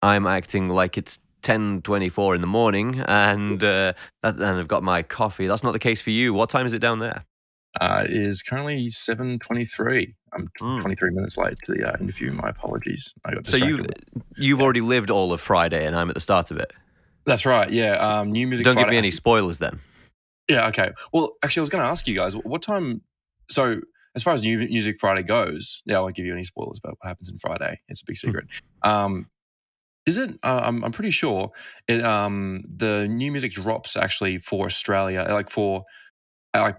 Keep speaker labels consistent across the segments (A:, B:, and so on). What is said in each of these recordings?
A: I'm acting like it's 10:24 in the morning, and I've got my coffee. That's not the case for you. What time is it down there?
B: It is currently 7:23. I'm 23 minutes late to the interview. My apologies. I got distracted.
A: So you've already lived all of Friday, and I'm at the start of it.
B: That's right. Yeah. New Music
A: Don't
B: Friday.
A: give me any spoilers then.
B: Yeah. Okay. Well, actually, I was going to ask you guys what time. So, as far as New Music Friday goes, yeah, I won't give you any spoilers about what happens in Friday. It's a big secret. Is it? I'm pretty sure it. The new music drops actually for Australia, like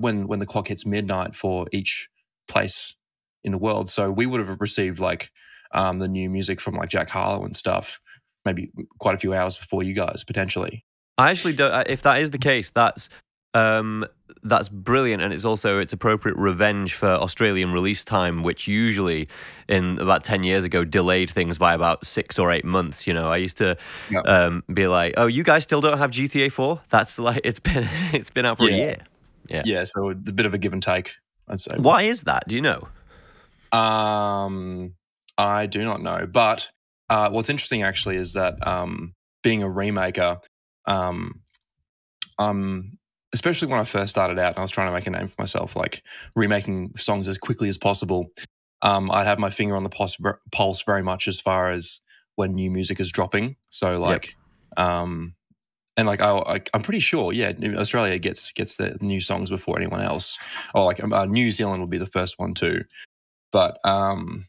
B: when the clock hits midnight for each place in the world. So we would have received like the new music from like Jack Harlow and stuff, maybe quite a few hours before you guys potentially.
A: I actually don't. If that is the case, that's brilliant, and it's appropriate revenge for Australian release time, which usually in about 10 years ago delayed things by about 6 or 8 months. You know, I used to be like, "Oh, you guys still don't have GTA 4? That's like it's been out for a year."
B: Yeah. So it's a bit of a give and take, I'd say.
A: Why is that? Do you know?
B: I do not know, but what's interesting actually is that being a remaker, especially when I first started out and I was trying to make a name for myself, like remaking songs as quickly as possible, I'd have my finger on the pulse very much as far as when new music is dropping. So like, and like I'm pretty sure, Australia gets the new songs before anyone else, or like New Zealand would be the first one too. But it's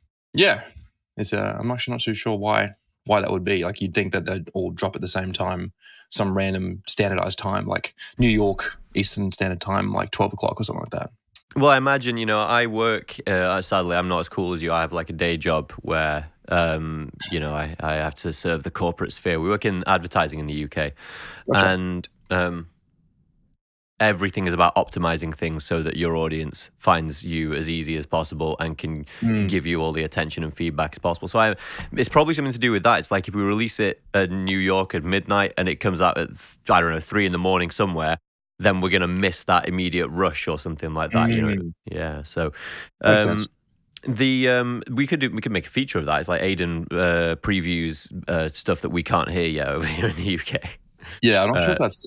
B: I'm actually not too sure why that would be. Like you'd think that they'd all drop at the same time, some random standardized time, like New York Eastern Standard Time, like 12 o'clock or something like that.
A: Well, I imagine, I work, sadly, I'm not as cool as you. I have like a day job where, I have to serve the corporate sphere. We work in advertising in the UK. Gotcha. And everything is about optimizing things so that your audience finds you as easy as possible and can give you all the attention and feedback as possible. So it's probably something to do with that. It's like if we release it at New York at midnight and it comes out at, 3 in the morning somewhere, then we're going to miss that immediate rush or something like that. Yeah. So we could make a feature of that. It's like Aiden previews stuff that we can't hear yet over here in the UK.
B: Yeah, I'm not sure if that's.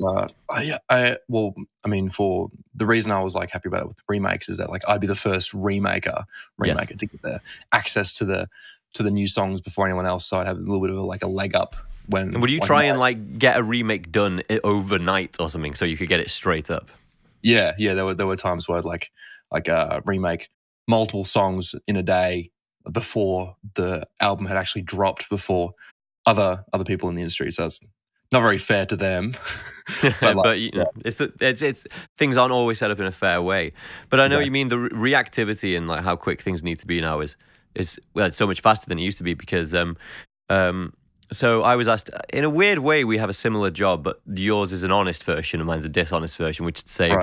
B: For the reason I was like happy about it with remakes is that like I'd be the first remaker to get the access to the new songs before anyone else, so I'd have a little bit of a leg up.
A: Would you try and like get a remake done overnight or something so you could get it straight up?
B: Yeah. There were times where I'd like remake multiple songs in a day before the album had actually dropped before other people in the industry. So that's not very fair to them.
A: It's things aren't always set up in a fair way. But I know what you mean. The reactivity and like how quick things need to be now is it's so much faster than it used to be because so I was asked, in a weird way, we have a similar job, but yours is an honest version and mine's a dishonest version, which would say,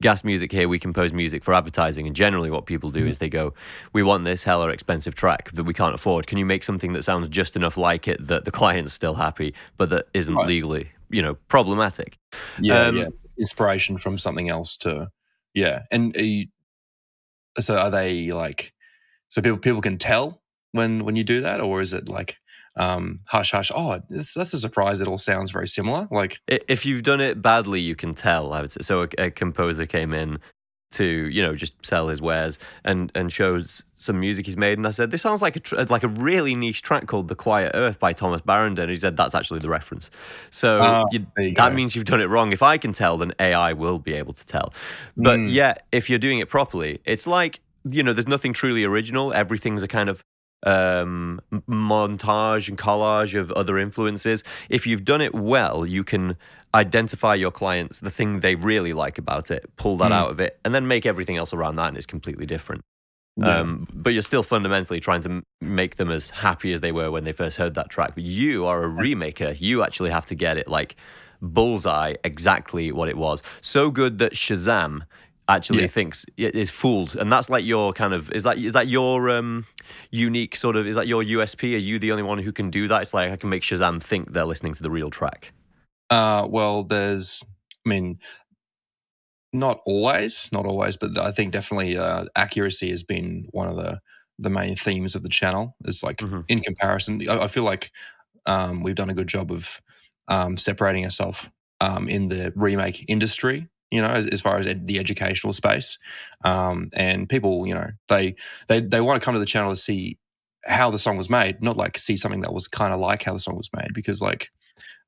A: Gas Music here, we compose music for advertising. And generally what people do is they go, we want this hella expensive track that we can't afford. Can you make something that sounds just enough like it that the client's still happy, but that isn't legally, problematic?
B: It's inspiration from something else to, And so are they like, so people can tell when you do that, or is it like, hush hush, that's a surprise, it all sounds very similar? Like
A: if you've done it badly you can tell, I would say. So a composer came in to just sell his wares and shows some music he's made, and I said, this sounds like a really niche track called The Quiet Earth by Thomas Barrenden. He said, that's actually the reference. So that means you've done it wrong. If I can tell, then AI will be able to tell. But if you're doing it properly, it's like, there's nothing truly original. Everything's a kind of montage and collage of other influences. If you've done it well, you can identify your clients, the thing they really like about it, pull that out of it, and then make everything else around that, and it's completely different. But you're still fundamentally trying to make them as happy as they were when they first heard that track. But you are a remaker. You actually have to get it like bullseye, exactly what it was. So good that Shazam actually thinks it is fooled, and that's like your kind of is that your unique sort of, is that your USP? Are you the only one who can do that? It's like I can make Shazam think they're listening to the real track.
B: Well, not always, but I think definitely accuracy has been one of the main themes of the channel. Is like in comparison, I feel like we've done a good job of separating ourselves in the remake industry, you know, as far as the educational space. And people, you know, they want to come to the channel to see how the song was made, not like see something that was kind of like how the song was made. Because like,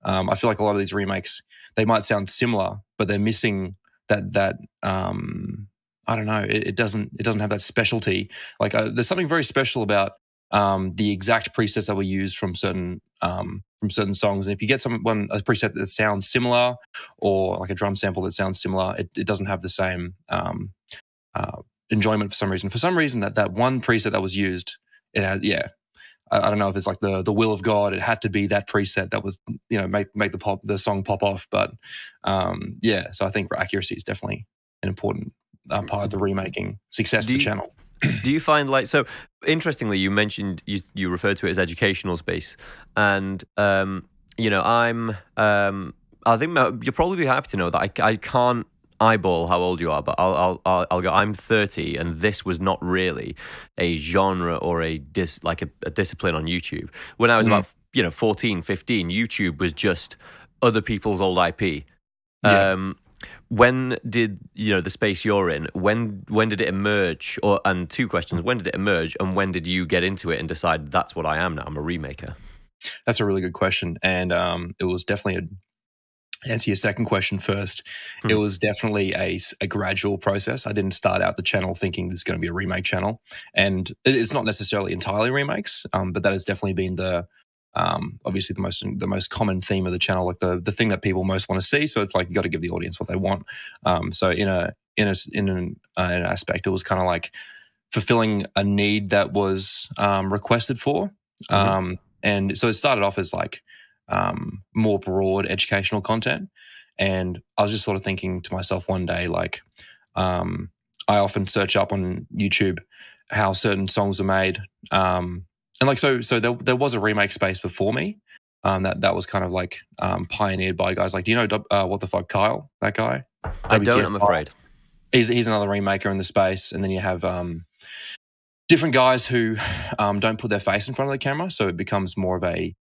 B: I feel like a lot of these remakes, they might sound similar, but they're missing that I don't know, it doesn't have that specialty. Like there's something very special about the exact presets that were used from certain songs. And if you get a preset that sounds similar, or like a drum sample that sounds similar, it doesn't have the same enjoyment for some reason. For some reason, that one preset that was used, it had, yeah. I don't know if it's like the will of God. It had to be that preset that was, you know, make the song pop off. But yeah, so I think accuracy is definitely an important part of the remaking success of the channel.
A: Do you find like, so interestingly, you mentioned you referred to it as educational space, and you know, I think you'll probably be happy to know that I can't eyeball how old you are, but I'll go, I'm 30, and this was not really a genre or a discipline on YouTube. When I was about, you know, 14, 15, YouTube was just other people's old IP. Yeah. When did, you know, the space you're in, when did it emerge? And two questions: when did it emerge, and when did you get into it and decide that's what I am now? I'm a remaker.
B: That's a really good question, and it was definitely answer your second question first. It was definitely a gradual process. I didn't start out the channel thinking this is going to be a remake channel, and it's not necessarily entirely remakes, but that has definitely been the obviously the most common theme of the channel, like the thing that people most want to see. So it's like you got to give the audience what they want. So in an aspect, it was kind of like fulfilling a need that was requested for, and so it started off as like more broad educational content. And I was just sort of thinking to myself one day, like, I often search up on YouTube how certain songs were made. And like, so there was a remake space before me, that was kind of like pioneered by guys like, do you know What the Fuck Kyle, that guy?
A: I don't, I'm afraid.
B: He's another remaker in the space. And then you have different guys who don't put their face in front of the camera, so it becomes more of a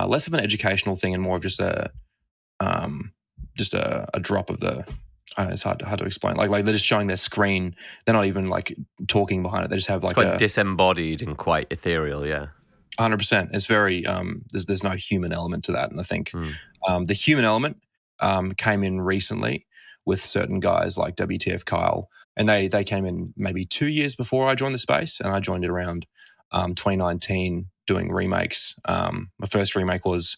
B: less of an educational thing and more of just a drop of the, I don't know, it's hard to explain. Like they're just showing their screen. They're not even like talking behind it. They just have like
A: it's quite disembodied and quite ethereal. Yeah,
B: 100%. It's very there's no human element to that. And I think the human element came in recently with certain guys like WTF Kyle, and they came in maybe 2 years before I joined the space, and I joined it around 2019 doing remakes. My first remake was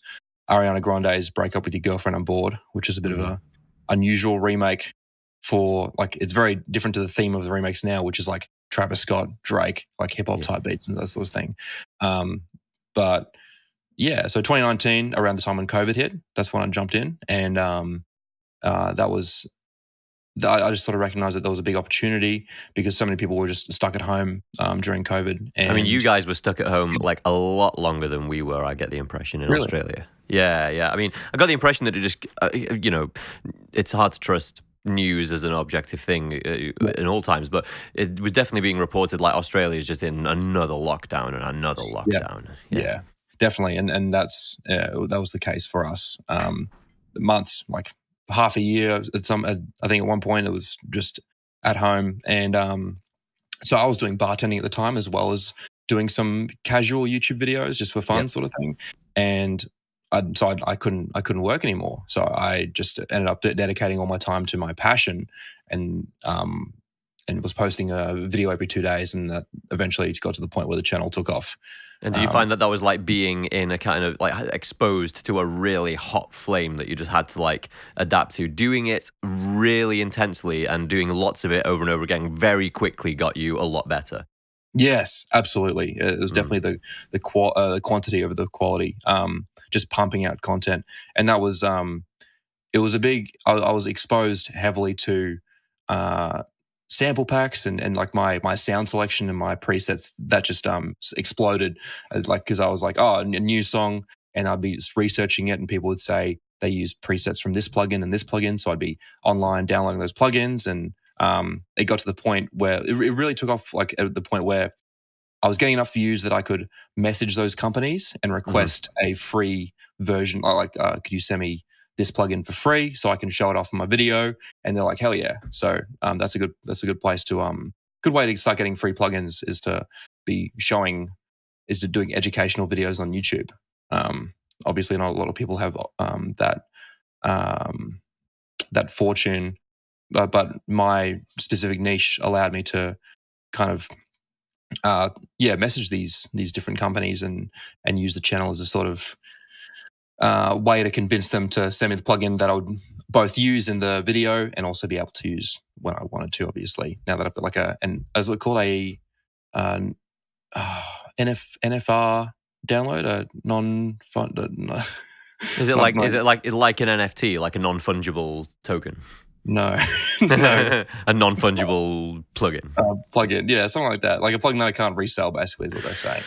B: Ariana Grande's "Break Up With Your Girlfriend, I'm Bored," which is a bit of a unusual remake for, like, it's very different to the theme of the remakes now, which is like Travis Scott, Drake, like hip hop type beats and that sort of thing. But yeah, so 2019, around the time when COVID hit, that's when I jumped in, and that was, I just sort of recognized that there was a big opportunity because so many people were just stuck at home during COVID. And
A: I mean, you guys were stuck at home like a lot longer than we were, I get the impression, in Australia. Yeah. I mean, I got the impression that it just, you know, it's hard to trust news as an objective thing in all times, but it was definitely being reported like Australia is just in another lockdown and another lockdown.
B: Yeah, definitely. And that was the case for us. Months, like half a year I think at one point it was just at home. And so I was doing bartending at the time, as well as doing some casual YouTube videos just for fun sort of thing. And so I couldn't work anymore. So I just ended up dedicating all my time to my passion, and was posting a video every 2 days, and that eventually got to the point where the channel took off.
A: And do you find that was like being in a kind of like exposed to a really hot flame that you just had to like adapt to? Doing it really intensely and doing lots of it over and over again very quickly got you a lot better?
B: Yes, absolutely. It was definitely the quantity over the quality. Just pumping out content, and that was it was a big. I was exposed heavily to sample packs and like my sound selection and my presets that just exploded, like, because I was like, oh, a new song, and I'd be just researching it, and people would say they use presets from this plugin and this plugin, so I'd be online downloading those plugins, and it got to the point where it really took off, like at the point where I was getting enough views that I could message those companies and request a free version. Could you send me this plugin for free so I can show it off in my video? And they're like, hell yeah. So that's a good place to good way to start getting free plugins is to doing educational videos on YouTube. Obviously, not a lot of people have that fortune, but my specific niche allowed me to kind of message these different companies and use the channel as a sort of way to convince them to send me the plugin that I would both use in the video and also be able to use when I wanted to. Obviously, now that I've got as we call NFR download, a non-fund.
A: Is it like an NFT, like a non-fungible token?
B: No,
A: no. A non-fungible plugin.
B: Plugin, yeah, something like that. Like a plugin that I can't resell, basically, is what they're saying.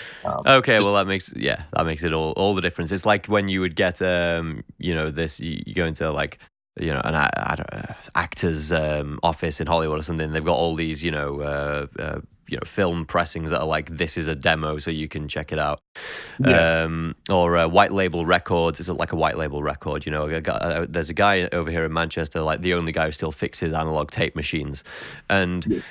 A: Okay, well that makes it all the difference. It's like when you would get you go into like an actor's office in Hollywood or something. They've got all these film pressings that are like, this is a demo, so you can check it out.
B: Yeah.
A: Or white label records. It's like a white label record. There's a guy over here in Manchester, like the only guy who still fixes analog tape machines, and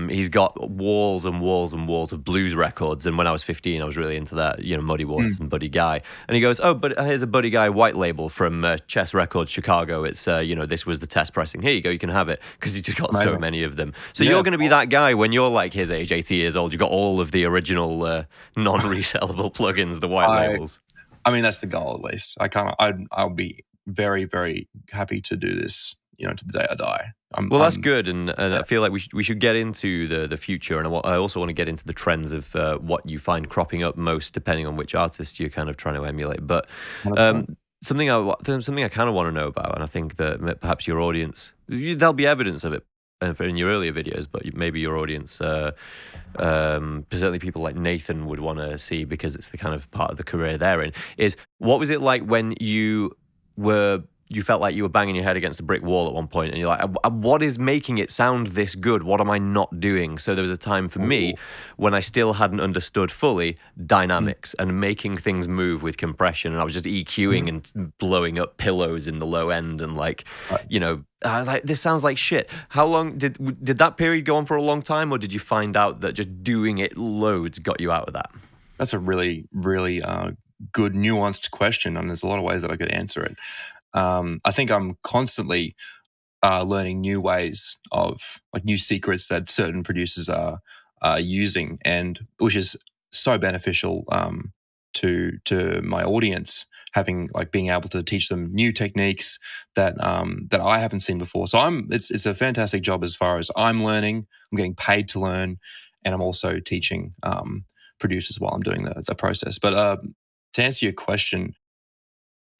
A: he's got walls and walls and walls of blues records. And when I was 15, I was really into that. Muddy Waters and Buddy Guy. And he goes, oh, but here's a Buddy Guy white label from Chess Records Chicago. It's this was the test pressing. Here you go, you can have it, because he just got so many of them. So you're going to be that guy when you're like his age, 80 years old. You've got all of the original non-resellable plugins, the white labels.
B: I mean, that's the goal, at least. I'll be very, very happy to do this, to the day I die.
A: That's good, and I feel like we should get into the future, and I also want to get into the trends of what you find cropping up most, depending on which artist you're kind of trying to emulate. But something I kind of want to know about, and I think that perhaps your audience, there'll be evidence of it in your earlier videos, but maybe your audience, certainly people like Nathan, would want to see, because it's the kind of part of the career they're in, is what was it like when you felt like you were banging your head against a brick wall at one point, and you're like, what is making it sound this good? What am I not doing? So there was a time for me when I still hadn't understood fully dynamics and making things move with compression, and I was just EQing and blowing up pillows in the low end, and I was like, this sounds like shit. How long did that period go on for? A long time, or did you find out that just doing it loads got you out of that?
B: That's a really, really good, nuanced question, and there's a lot of ways that I could answer it. I think I'm constantly learning new ways of, like, new secrets that certain producers are using, and which is so beneficial to my audience, being able to teach them new techniques that I haven't seen before. So it's a fantastic job as far as I'm learning. I'm getting paid to learn, and I'm also teaching producers while I'm doing the process. But to answer your question,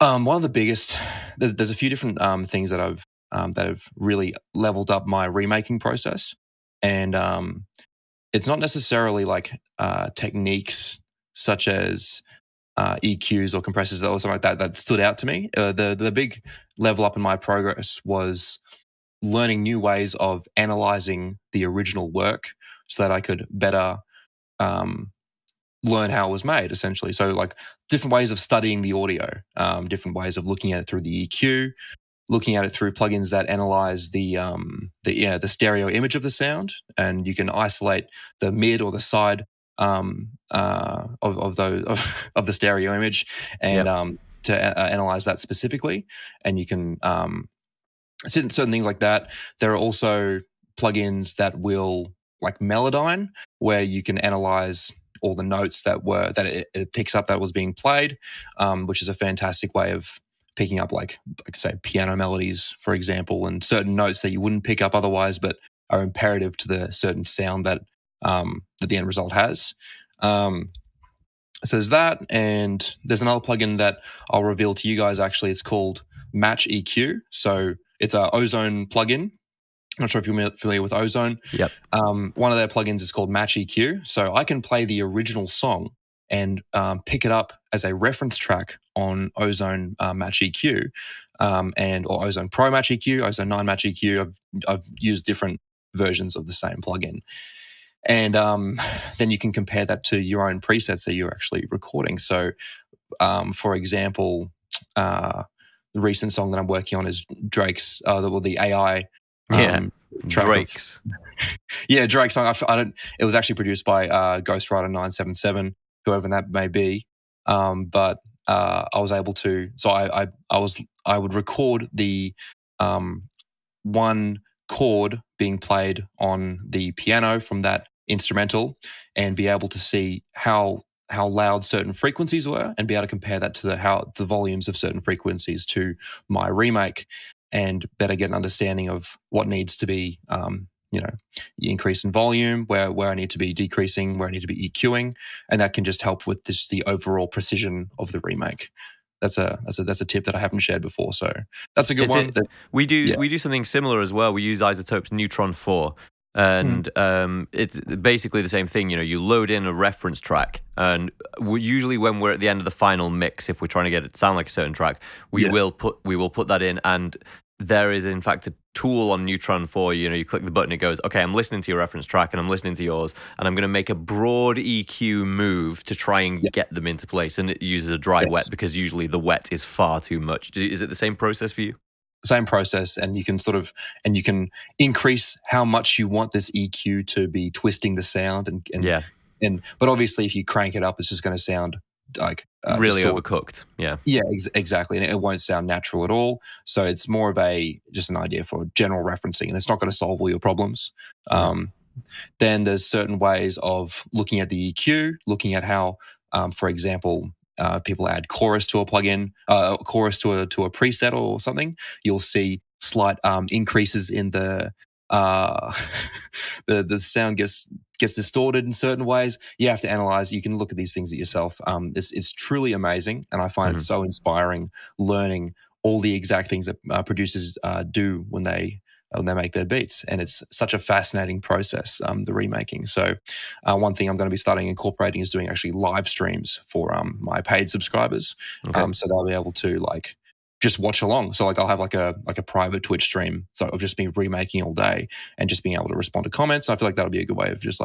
B: one of the biggest, there's a few different things that have really leveled up my remaking process, and it's not necessarily like techniques such as EQs or compressors or something like that stood out to me. The big level up in my progress was learning new ways of analyzing the original work so that I could better learn how it was made, essentially. So, like, different ways of studying the audio, different ways of looking at it through the EQ, looking at it through plugins that analyze the stereo image of the sound, and you can isolate the mid or the side of the stereo image, and to analyze that specifically. And you can certain things like that. There are also plugins that will, like Melodyne, where you can analyze all the notes that it picks up that was being played, which is a fantastic way of picking up, like say, piano melodies, for example, and certain notes that you wouldn't pick up otherwise, but are imperative to the certain sound that the end result has. So there's that, and there's another plugin that I'll reveal to you guys. Actually, it's called Match EQ. So it's a Ozone plugin. I'm not sure if you're familiar with Ozone.
A: Yep.
B: One of their plugins is called Match EQ. So I can play the original song and pick it up as a reference track on Ozone Match EQ, or Ozone Pro Match EQ, Ozone 9 Match EQ. I've used different versions of the same plugin. And then you can compare that to your own presets that you're actually recording. So, for example, the recent song that I'm working on is Drake's, the AI track
A: Drake's.
B: Yeah, Drake's song. I don't. It was actually produced by Ghostwriter 977, whoever that may be. But I was able to. So I would record the one chord being played on the piano from that instrumental, and be able to see how loud certain frequencies were, and be able to compare that to the volumes of certain frequencies to my remake, and better get an understanding of what needs to be increase in volume, where I need to be decreasing, where I need to be EQing, and that can just help with just the overall precision of the remake. That's a tip that I haven't shared before, so that's a good one.
A: We do something similar as well. We use Isotope's Neutron 4. And it's basically the same thing. You load in a reference track, and usually when we're at the end of the final mix, if we're trying to get it to sound like a certain track, we will put that in. And there is in fact a tool on Neutron 4. You click the button, it goes, okay, I'm listening to your reference track and I'm listening to yours, and I'm going to make a broad EQ move to try and get them into place. And it uses a dry wet, because usually the wet is far too much. Is it the same process for you?
B: Same process, and you can increase how much you want this EQ to be twisting the sound, but obviously if you crank it up, it's just going to sound like
A: really overcooked.
B: Exactly, and it won't sound natural at all. So it's more of just an idea for general referencing, and it's not going to solve all your problems. Then there's certain ways of looking at the EQ, looking at how, for example, people add chorus to a plugin, chorus to a preset or something. You'll see slight increases in the sound gets distorted in certain ways. You have to analyze. You can look at these things at yourself. It's truly amazing, and I find it so inspiring learning all the exact things that producers do when they make their beats. And it's such a fascinating process, the remaking. So one thing I'm going to be starting incorporating is doing actually live streams for my paid subscribers.
A: Okay.
B: So they'll be able to just watch along. So I'll have like a private Twitch stream. So I've just been remaking all day and just being able to respond to comments. I feel like that'll be a good way of just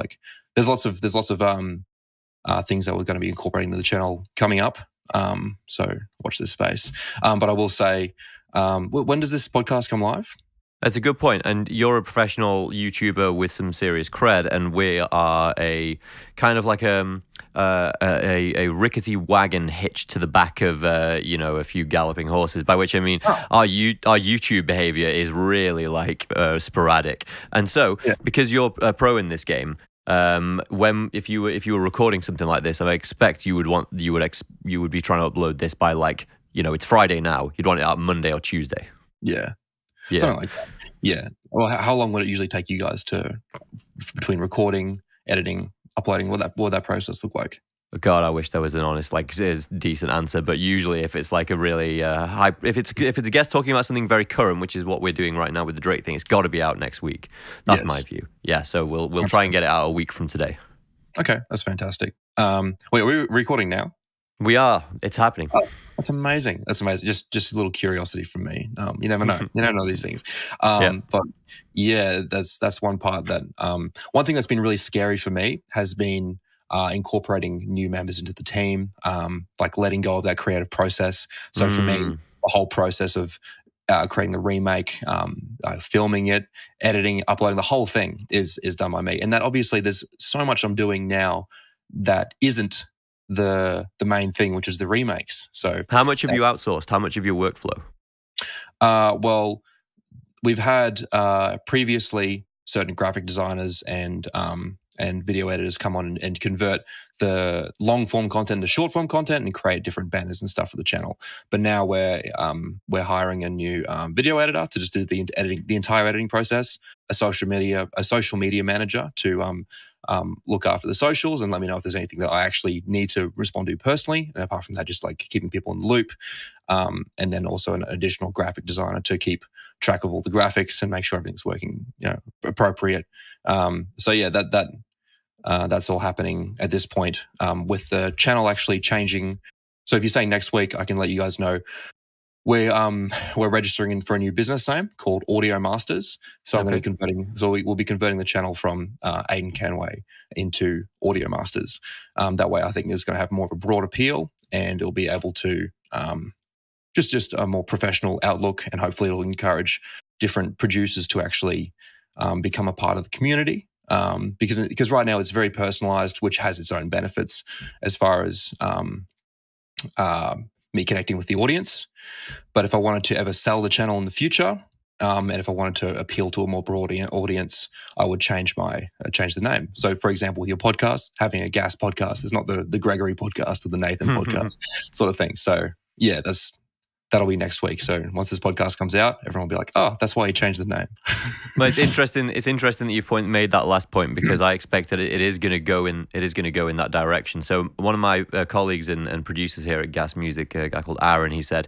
B: there's lots of things that we're going to be incorporating to the channel coming up. So watch this space. But I will say, when does this podcast come live?
A: That's a good point. And you're a professional YouTuber with some serious cred, and we are a kind of like a rickety wagon hitched to the back of a few galloping horses. By which I mean our YouTube behavior is really sporadic. And so because you're a pro in this game, if you were recording something like this, I expect you would be trying to upload this by it's Friday now. You'd want it out Monday or Tuesday.
B: Yeah. Something like that. Yeah. Well, how long would it usually take you guys between recording, editing, uploading? What would that process look like?
A: God, I wish there was an honest, decent answer. But usually, if it's a really if it's a guest talking about something very current, which is what we're doing right now with the Drake thing, it's got to be out next week. That's my view. Yeah. So we'll try and get it out a week from today. Okay, that's fantastic. Wait, are we recording now? We are. It's happening. Oh, that's amazing. That's amazing. Just a little curiosity from me. You never know. You don't know these things. But yeah, that's one part that one thing that's been really scary for me has been incorporating new members into the team, letting go of that creative process. So for me, the whole process of creating the remake, filming it, editing, uploading, the whole thing is done by me. And that obviously there's so much I'm doing now that isn't the main thing, which is the remakes. So how much have you outsourced? How much of your workflow? Well, we've had previously certain graphic designers and video editors come on and convert the long form content to short form content and create different banners and stuff for the channel. But now we're hiring a new video editor to just do the entire editing process, a social media manager to look after the socials and let me know if there's anything that I actually need to respond to personally. And apart from that, just keeping people in the loop. And then also an additional graphic designer to keep track of all the graphics and make sure everything's working, appropriate. So yeah, that's all happening at this point, with the channel actually changing. So if you say next week, I can let you guys know
B: We're registering in for a new business name called Audio Masters. So I'm going to be converting. So we'll be converting the channel from Aiden Kenway into Audio Masters. That way, I think it's going to have more of a broad appeal, and it'll be able to just a more professional outlook, and hopefully it'll encourage different producers to actually become a part of the community. Because right now it's very personalized, which has its own benefits as far as me connecting with the audience. But if I wanted to ever sell the channel in the future, and if I wanted to appeal to a more broad audience, I would change the name. So, for example, with your podcast, having a gas podcast is not the Gregory podcast or the Nathan podcast sort of thing. So, yeah, that'll be next week. So once this podcast comes out, everyone will be like, "Oh, that's why he changed the name."
A: Well, it's interesting. It's interesting that you've made that last point, because I expect that it is going to go in. It is going to go in that direction. So one of my colleagues and producers here at Gas Music, a guy called Aaron, he said,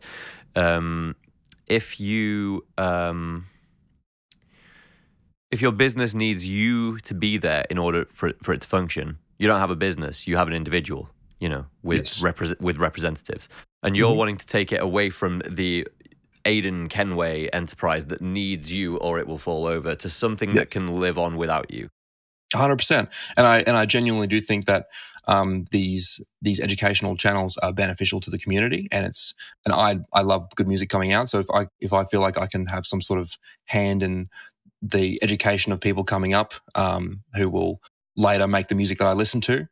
A: if your business needs you to be there in order for it to function, you don't have a business. You have an individual, with representatives. And you're wanting to take it away from the Aiden Kenway enterprise that needs you or it will fall over, to something that can live on without you.
B: 100%. And I genuinely do think that these educational channels are beneficial to the community, and I love good music coming out. So if I feel like I can have some sort of hand in the education of people coming up who will later make the music that I listen to,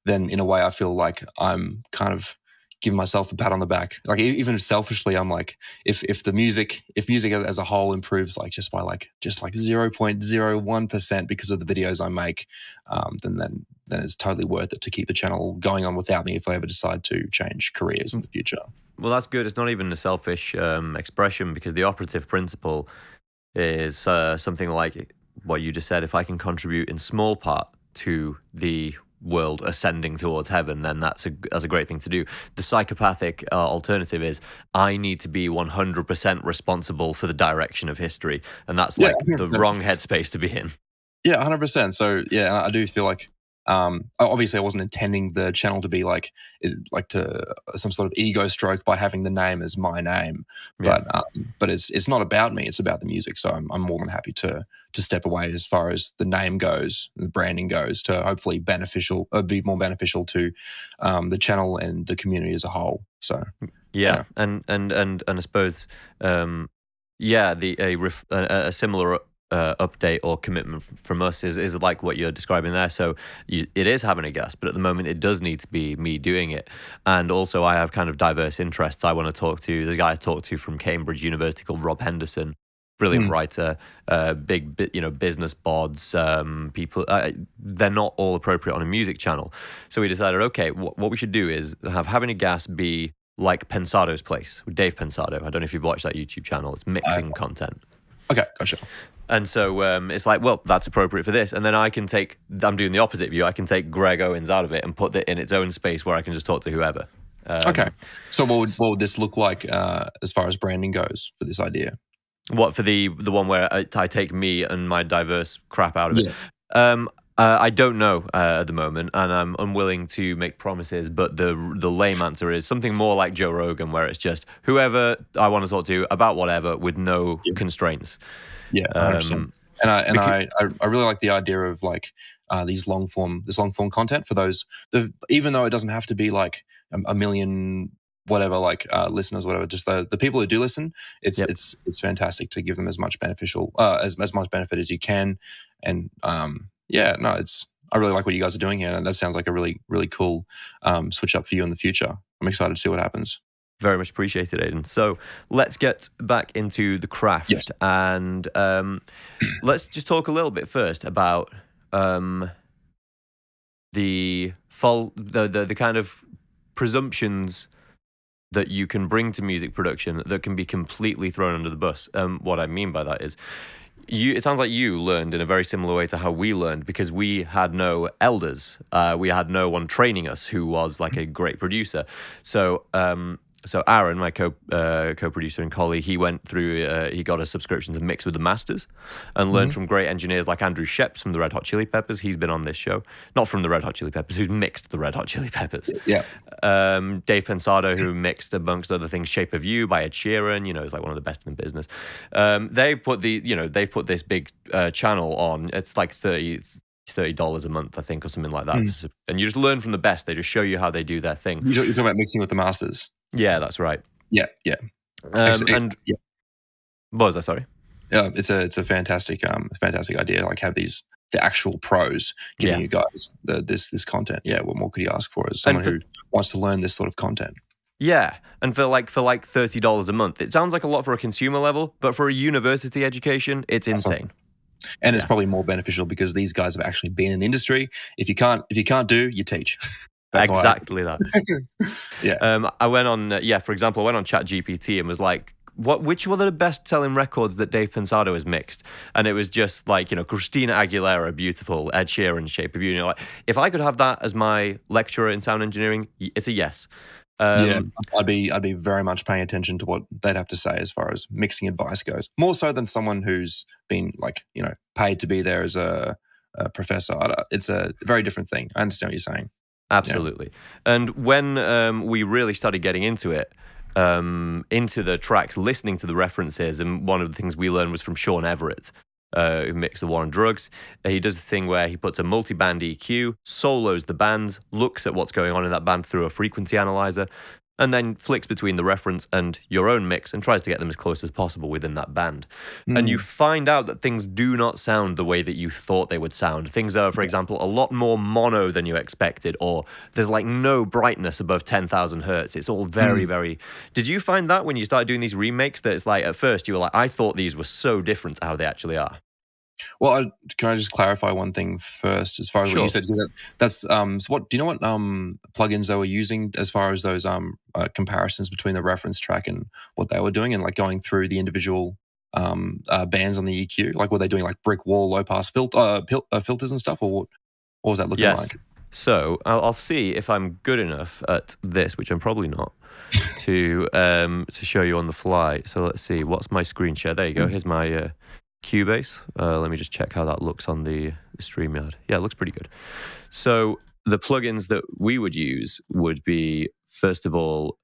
B: then in a way I feel like I'm kind of giving myself a pat on the back. Like, even selfishly, I'm like, if music as a whole improves just by 0.01% because of the videos I make, then it's totally worth it to keep the channel going on without me if I ever decide to change careers in the future.
A: Well, that's good. It's not even a selfish expression, because the operative principle is something like what you just said. If I can contribute in small part to the world ascending towards heaven, then that's a great thing to do. The psychopathic alternative is I need to be 100% responsible for the direction of history, and that's like the wrong headspace to be in.
B: Yeah, 100%. So yeah, I do feel like obviously I wasn't intending the channel to be like some sort of ego stroke by having the name as my name, but it's not about me, it's about the music. So I'm more than happy to step away as far as the name goes, the branding goes, to hopefully be more beneficial to the channel and the community as a whole. So
A: and I suppose a similar update or commitment from us is like what you're describing there. So it is having a guest, but at the moment it does need to be me doing it. And also I have kind of diverse interests. I want to talk to the guy I talked to from Cambridge University called Rob Henderson, brilliant writer, big business bods, people. They're not all appropriate on a music channel. So we decided, okay, what we should do is having a guest be like Pensado's Place with Dave Pensado. I don't know if you've watched that YouTube channel. It's mixing content.
B: Okay, gotcha.
A: And so it's like, well, that's appropriate for this. And then I'm doing the opposite view. I can take Greg Owens out of it and put it in its own space where I can just talk to whoever.
B: Okay. So what would this look like as far as branding goes for this idea?
A: What, for the one where I take me and my diverse crap out of it? I don't know at the moment, and I'm unwilling to make promises, but the lame answer is something more like Joe Rogan, where it's just whoever I want to talk to about whatever with no constraints.
B: Yeah, 100%. And I really like the idea of like this long form content for those, even though it doesn't have to be like a million whatever listeners, whatever, just the people who do listen. It's fantastic to give them as much benefit as you can. And I really like what you guys are doing here, and that sounds like a really, really cool switch up for you in the future. I'm excited to see what happens.
A: Very much appreciated, Aiden. So let's get back into the craft, and let's just talk a little bit first about the kind of presumptions that you can bring to music production that can be completely thrown under the bus. What I mean by that is, it sounds like you learned in a very similar way to how we learned, because we had no elders. We had no one training us who was like a great producer. So So Aaron, my co-producer and colleague, he went through. He got a subscription to mix with the masters, and learned from great engineers like Andrew Sheps from the Red Hot Chili Peppers. He's been on this show, not from the Red Hot Chili Peppers, who's mixed the Red Hot Chili Peppers.
B: Yeah.
A: Dave Pensado, who mixed amongst other things "Shape of You" by Ed Sheeran. Is like one of the best in the business. They've put this big channel on. It's like $30 a month, I think, or something like that. And you just learn from the best. They just show you how they do their thing.
B: You're talking about mixing with the masters.
A: Yeah, that's right.
B: Yeah.
A: And what was that? Sorry.
B: Yeah, it's a fantastic idea. Like have the actual pros giving you guys this content. Yeah, what more could you ask for as someone who wants to learn this sort of content?
A: Yeah, and for like $30 a month, it sounds like a lot for a consumer level, but for a university education, it's insane.
B: And it's probably more beneficial because these guys have actually been in the industry. If you can't do, you teach.
A: Exactly that.
B: Yeah.
A: I went on, for example, I went on ChatGPT and was like, which were the best-selling records that Dave Pensado has mixed? And it was just like, Christina Aguilera, Beautiful, Ed Sheeran, Shape of You. Like, if I could have that as my lecturer in sound engineering, it's a yes.
B: I'd be very much paying attention to what they'd have to say as far as mixing advice goes. More so than someone who's been paid to be there as a professor. It's a very different thing. I understand what you're saying.
A: Absolutely. Yeah. And when we really started getting into it, into the tracks, listening to the references, and one of the things we learned was from Sean Everett, who mixed the War on Drugs. He does the thing where he puts a multi-band EQ, solos the bands, looks at what's going on in that band through a frequency analyzer, and then flicks between the reference and your own mix and tries to get them as close as possible within that band. And you find out that things do not sound the way that you thought they would sound. Things are, for example, a lot more mono than you expected, or there's like no brightness above 10,000 hertz. It's all very, very... Did you find that when you started doing these remakes, that it's like, at first you were like, I thought these were so different to how they actually are?
B: Well, can I just clarify one thing first, as far as what you said? Because that's so what do you know what plugins they were using as far as those comparisons between the reference track and what they were doing, and like going through the individual bands on the EQ? Like, were they doing like brick wall, low pass filters and stuff, or what was that looking like?
A: So I'll see if I'm good enough at this, which I'm probably not, to show you on the fly. So let's see. What's my screen share? There you go. Here's my Cubase. Let me just check how that looks on the StreamYard. Yeah, it looks pretty good. So the plugins that we would use would be, first of all,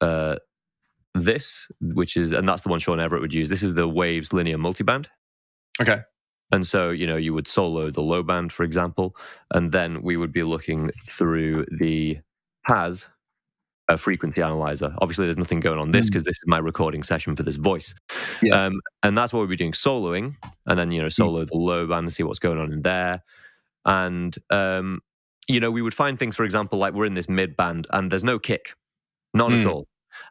A: this, and that's the one Sean Everett would use. This is the Waves linear multiband.
B: Okay.
A: And so, you would solo the low band, for example, and then we would be looking through the PAS, a frequency analyzer. Obviously, there's nothing going on this because this is my recording session for this voice. Yeah. And that's what we'd be doing, soloing, and then, solo the low band and see what's going on in there. And, we would find things, for example, like we're in this mid band and there's no kick, none at all.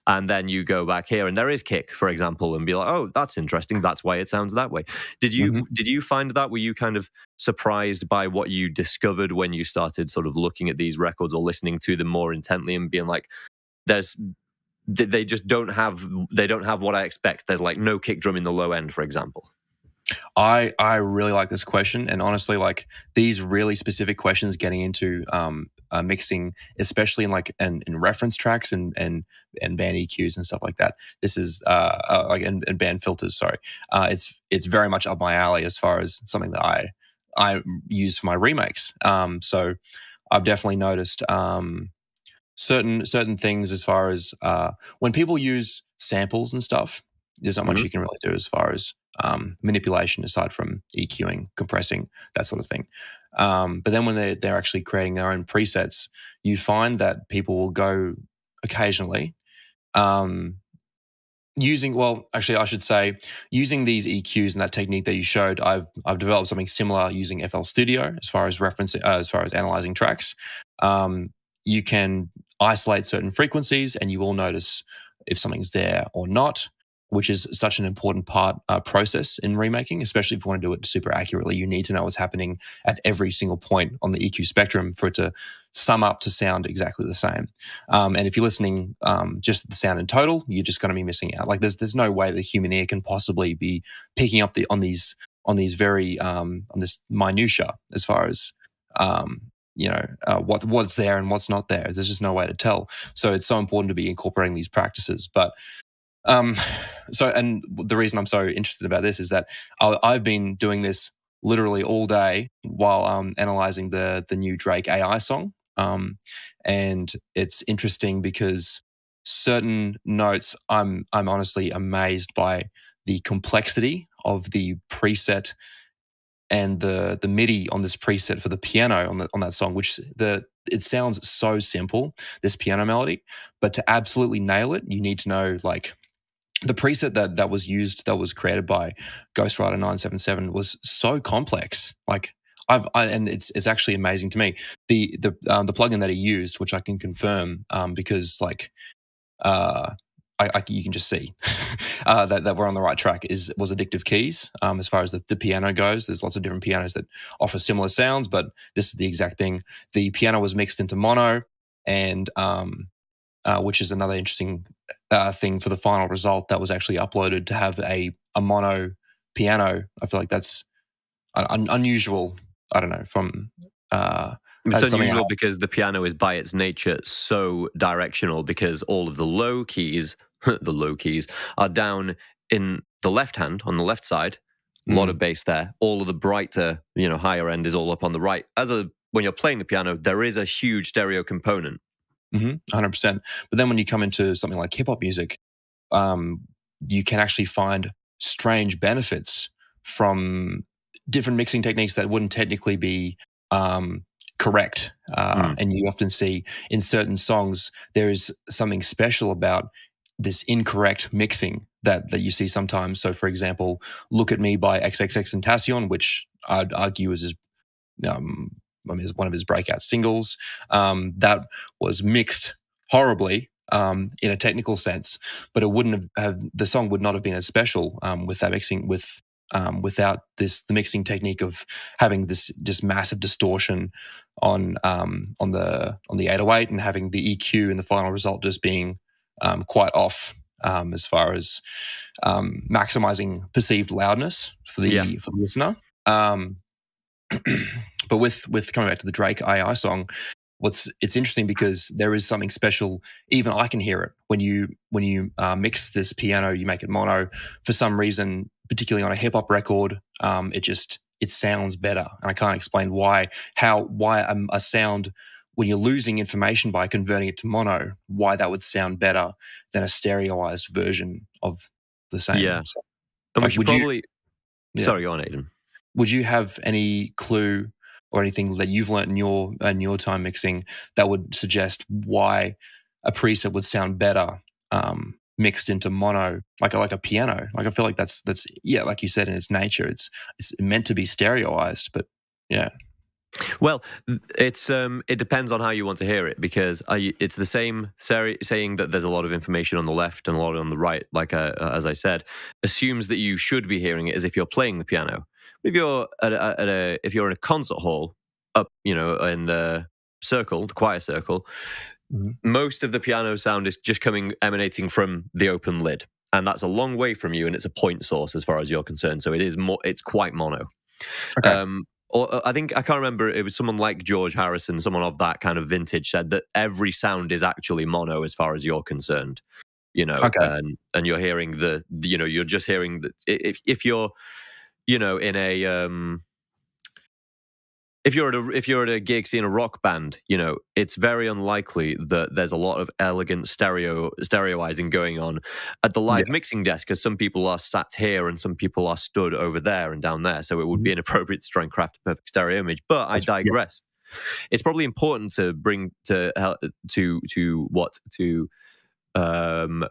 A: And then you go back here and there is kick, for example, and be like, oh, that's interesting. That's why it sounds that way. Did you find that? Were you kind of surprised by what you discovered when you started sort of looking at these records or listening to them more intently and being like, they just don't have what I expect? There's like no kick drum in the low end, for example.
B: I really like this question, and honestly, like these really specific questions getting into mixing, especially in reference tracks and band EQs and stuff like that. This is and band filters. Sorry, it's very much up my alley as far as something that I use for my remakes. So I've definitely noticed certain things as far as when people use samples and stuff. There's not much you can really do as far as manipulation aside from EQing, compressing, that sort of thing. But then when they're actually creating their own presets, you find that people will go occasionally using these EQs and that technique that you showed. I've developed something similar using FL Studio as far as analyzing tracks. You can isolate certain frequencies and you will notice if something's there or not, which is such an important process in remaking, especially if you want to do it super accurately. You need to know what's happening at every single point on the EQ spectrum for it to sum up to sound exactly the same. And if you're listening just at the sound in total, you're just going to be missing out. Like there's no way the human ear can possibly be picking up on this minutia as far as what's there and what's not there. There's just no way to tell. So it's so important to be incorporating these practices. But and the reason I'm so interested about this is that I've been doing this literally all day while analyzing the new Drake AI song. And it's interesting because certain notes, I'm honestly amazed by the complexity of the preset and the MIDI on this preset for the piano on that song, which it sounds so simple, this piano melody, but to absolutely nail it, you need to know like the preset that was used, that was created by Ghostwriter 977 was so complex. Like and it's actually amazing to me. The plugin that he used, which I can confirm, because like you can just see that we're on the right track, was Addictive Keys. As far as the piano goes, there's lots of different pianos that offer similar sounds, but this is the exact thing. The piano was mixed into mono, and which is another interesting thing for the final result that was actually uploaded to have a mono piano. I feel like that's unusual. I don't know, from
A: it's unusual because the piano is by its nature so directional, because all of the low keys, the low keys, are down in the left hand on the left side. A lot of bass there. All of the brighter, higher end is all up on the right. When you're playing the piano, there is a huge stereo component.
B: 100%. But then when you come into something like hip hop music, you can actually find strange benefits from different mixing techniques that wouldn't technically be correct. And you often see in certain songs, there is something special about this incorrect mixing that you see sometimes. So, for example, Look at Me by XXXTentacion, which I'd argue is one of his breakout singles, that was mixed horribly in a technical sense, but it wouldn't have the song would not have been as special with that mixing, without the mixing technique of having this just massive distortion on the 808 and having the EQ in the final result just being quite off as far as maximizing perceived loudness for the listener. But with coming back to the Drake AI song, it's interesting because there is something special. Even I can hear it when you mix this piano, you make it mono. For some reason, particularly on a hip hop record, it sounds better, and I can't explain why a sound, when you're losing information by converting it to mono, why that would sound better than a stereoized version of the same.
A: Yeah, song. And we should probably. Sorry, go on, Aiden.
B: Would you have any clue or anything that you've learned in your time mixing that would suggest why a preset would sound better mixed into mono, like a piano? Like, I feel like that's like you said, in its nature, it's meant to be stereoized, but yeah.
A: Well, it depends on how you want to hear it, because it's the same saying that there's a lot of information on the left and a lot on the right, like as I said, assumes that you should be hearing it as if you're playing the piano. If you're if you're in a concert hall, up in the circle, the choir circle, most of the piano sound is just emanating from the open lid, and that's a long way from you, and it's a point source as far as you're concerned. So it's quite mono.
B: Okay.
A: Or I can't remember, it was someone like George Harrison, someone of that kind of vintage, said that every sound is actually mono as far as you're concerned.
B: Okay.
A: And you're hearing you're just hearing that if you're in a if you're at a gig seeing a rock band, it's very unlikely that there's a lot of elegant stereoizing going on at the live mixing desk, because some people are sat here and some people are stood over there and down there. So it would be inappropriate to try and craft a perfect stereo image. But I digress. Yeah. It's probably important to bring to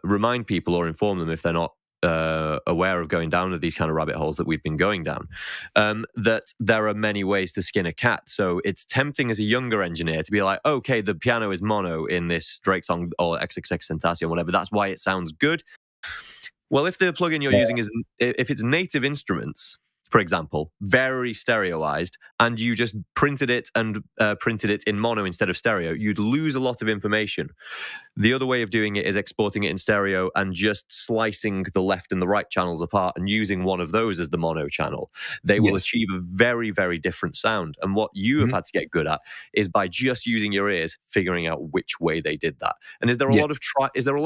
A: remind people or inform them, if they're not aware of going down these kind of rabbit holes that we've been going down, that there are many ways to skin a cat. So it's tempting as a younger engineer to be like, okay, the piano is mono in this Drake song or XXXTentacion, whatever, that's why it sounds good. Well, if the plugin you're using if it's native instruments, for example, very stereoized, and you just printed it in mono instead of stereo, you'd lose a lot of information. The other way of doing it is exporting it in stereo and just slicing the left and the right channels apart and using one of those as the mono channel. They will achieve a very, very different sound. And what you have had to get good at is by just using your ears, figuring out which way they did that. And is there a lot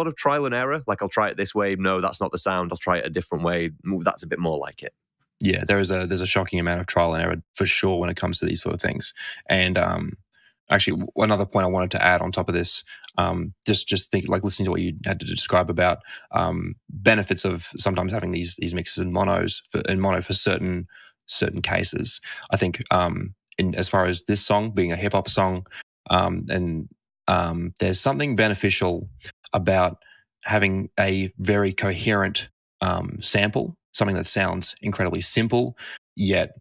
A: of trial and error? Like, I'll try it this way. No, that's not the sound. I'll try it a different way. That's a bit more like it.
B: Yeah, there's a shocking amount of trial and error for sure when it comes to these sort of things. And actually, another point I wanted to add on top of this, just think, like, listening to what you had to describe about benefits of sometimes having these mixes in mono for certain cases. I think as far as this song being a hip hop song, and there's something beneficial about having a very coherent sample, something that sounds incredibly simple, yet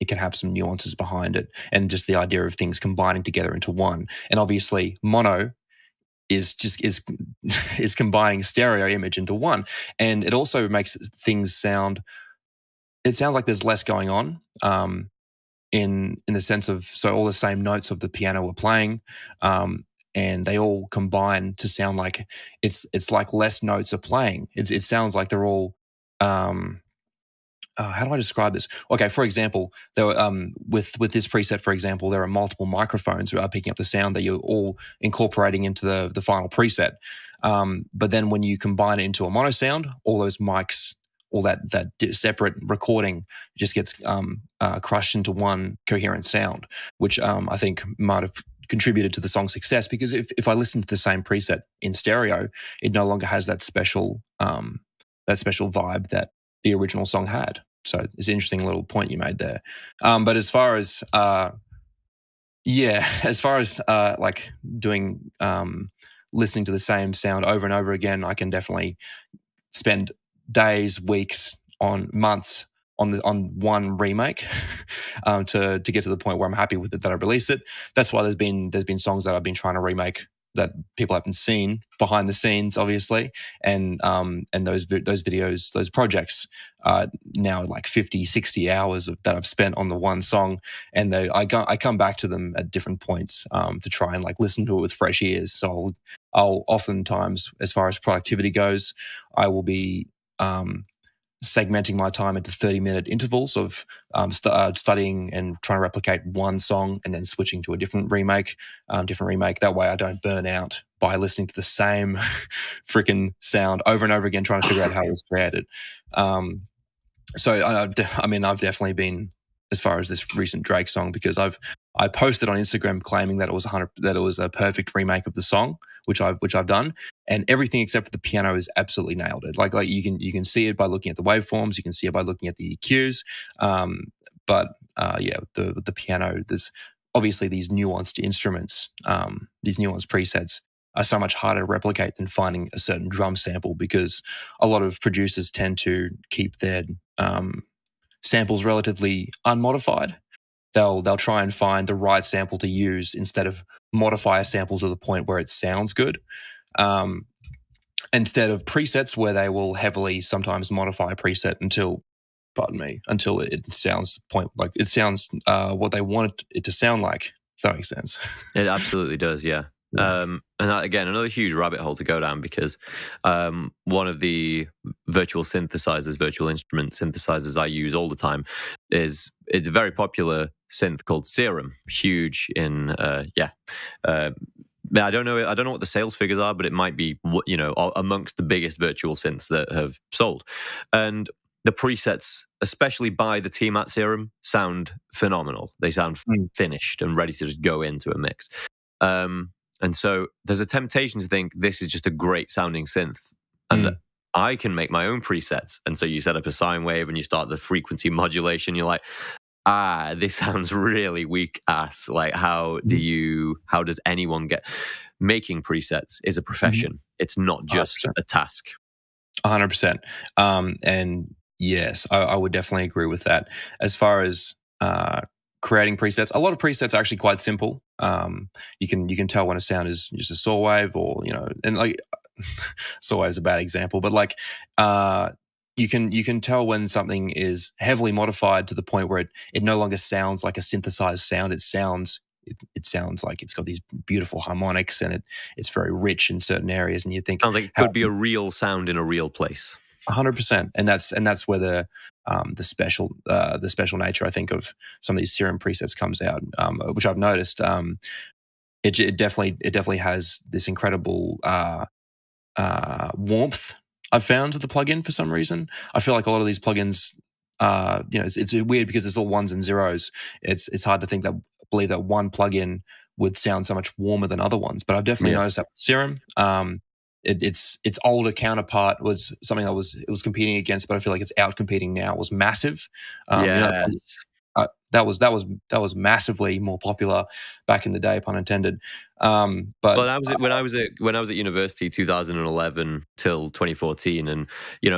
B: it can have some nuances behind it, and just the idea of things combining together into one. And obviously, mono is combining stereo image into one, and it also makes things sound. It sounds like there's less going on, in the sense of, so all the same notes of the piano were playing, and they all combine to sound like it's like less notes are playing. It sounds like they're all. How do I describe this? Okay, for example, there with this preset, for example, there are multiple microphones who are picking up the sound that you're all incorporating into the final preset. But then when you combine it into a mono sound, all those mics, all that separate recording just gets crushed into one coherent sound, which I think might have contributed to the song's success, because if I listen to the same preset in stereo, it no longer has that special vibe that the original song had. So it's an interesting little point you made there. But as far as like doing listening to the same sound over and over again, I can definitely spend days, weeks, months on one remake to get to the point where I'm happy with it, that I release it. That's why there's been songs that I've been trying to remake that people haven't seen behind the scenes, obviously, and those videos, those projects, now like 50, 60 hours that I've spent on the one song, and I come back to them at different points to try and like listen to it with fresh ears. So I'll oftentimes, as far as productivity goes, I will be segmenting my time into 30-minute intervals of studying and trying to replicate one song, and then switching to a different remake. That way I don't burn out by listening to the same freaking sound over and over again, trying to figure out how it was created. So I've definitely been, as far as this recent Drake song, because I posted on Instagram claiming that it was a perfect remake of the song, which I've done, and everything except for the piano is absolutely nailed it. Like you can see it by looking at the waveforms, you can see it by looking at the EQs, but the piano, there's obviously these nuanced instruments, these nuanced presets are so much harder to replicate than finding a certain drum sample, because a lot of producers tend to keep their samples relatively unmodified. They'll try and find the right sample to use instead of modify a sample to the point where it sounds good. Instead of presets, where they will heavily sometimes modify a preset until it sounds what they want it to sound like. If that makes sense.
A: It absolutely does, yeah. And that, again, another huge rabbit hole to go down, because one of the virtual instrument synthesizers I use all the time it's a very popular synth called Serum, huge in I don't know what the sales figures are, but it might be, amongst the biggest virtual synths that have sold. And the presets, especially by the team at Serum, sound phenomenal. They sound finished and ready to just go into a mix. And so there's a temptation to think this is just a great sounding synth, and I can make my own presets. And so you set up a sine wave and you start the frequency modulation. You're like, this sounds really weak ass. Like, how does anyone making presets is a profession. It's not just 100%. A task.
B: 100%. And yes, I would definitely agree with that. As far as creating presets, a lot of presets are actually quite simple. You can tell when a sound is just a saw wave, or and like saw wave is a bad example, but like you can tell when something is heavily modified to the point where it no longer sounds like a synthesized sound. It sounds like it's got these beautiful harmonics, and it's very rich in certain areas. And you think,
A: Sounds like it could be a real sound in a real place.
B: 100%, and that's where the special nature, I think, of some of these Serum presets comes out, which I've noticed. It definitely has this incredible warmth I've found to the plugin for some reason. I feel like a lot of these plugins, it's weird because it's all ones and zeros. It's hard to believe that one plugin would sound so much warmer than other ones. But I've definitely noticed that with Serum. Its older counterpart was something it was competing against, but I feel like it's out competing now. Was Massive. That was massively more popular back in the day, pun intended. But
A: when I was at university, 2011 till 2014, and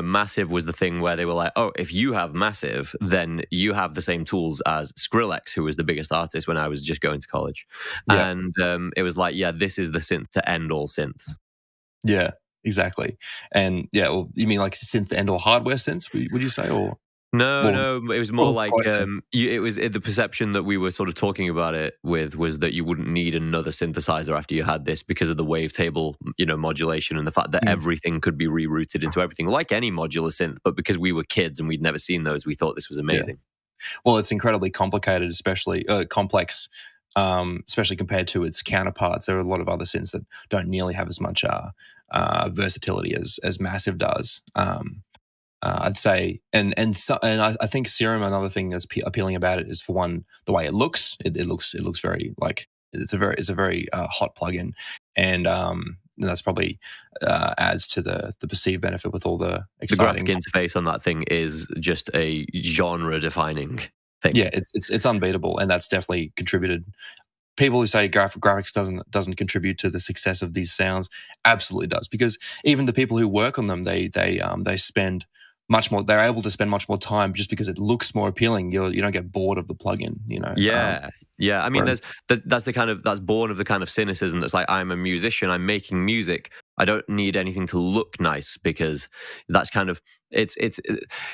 A: Massive was the thing where they were like, oh, if you have Massive, then you have the same tools as Skrillex, who was the biggest artist when I was just going to college, and it was like, yeah, this is the synth to end all synths.
B: Yeah, exactly. And well, you mean like synth to end all hardware synths? Would you say, or?
A: No, it was more like it was the perception that we were sort of talking about it with was that you wouldn't need another synthesizer after you had this because of the wavetable, modulation and the fact that everything could be rerouted into everything like any modular synth. But because we were kids and we'd never seen those, we thought this was amazing.
B: Yeah. Well, it's incredibly complicated, especially complex, especially compared to its counterparts. There are a lot of other synths that don't nearly have as much versatility as Massive does. I'd say, and I think Serum. Another thing that's appealing about it is, for one, the way it looks. It looks very like it's a very hot plugin, and that's probably adds to the perceived benefit with all the exciting.
A: The graphic interface on that thing is just a genre defining thing.
B: Yeah, it's unbeatable, and that's definitely contributed. People who say graphics doesn't contribute to the success of these sounds absolutely does, because even the people who work on them, they spend much more. They're able to spend much more time just because it looks more appealing. You don't get bored of the plugin,
A: Yeah. I mean, that's born of the kind of cynicism that's like, I'm a musician, I'm making music, I don't need anything to look nice, because that's kind of it's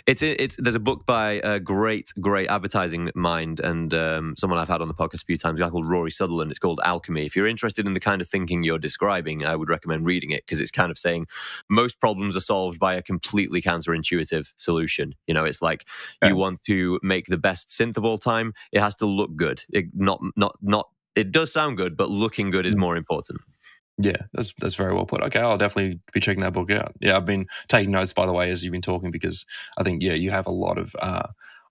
A: there's a book by a great advertising mind and someone I've had on the podcast a few times, a guy called Rory Sutherland. It's called Alchemy. If you're interested in the kind of thinking you're describing, I would recommend reading it, because it's kind of saying most problems are solved by a completely counterintuitive solution. It's like, you want to make the best synth of all time, it has to look good. It does sound good, but looking good is more important.
B: Yeah, that's very well put. Okay, I'll definitely be checking that book out. Yeah, I've been taking notes, by the way, as you've been talking, because I think you have a lot of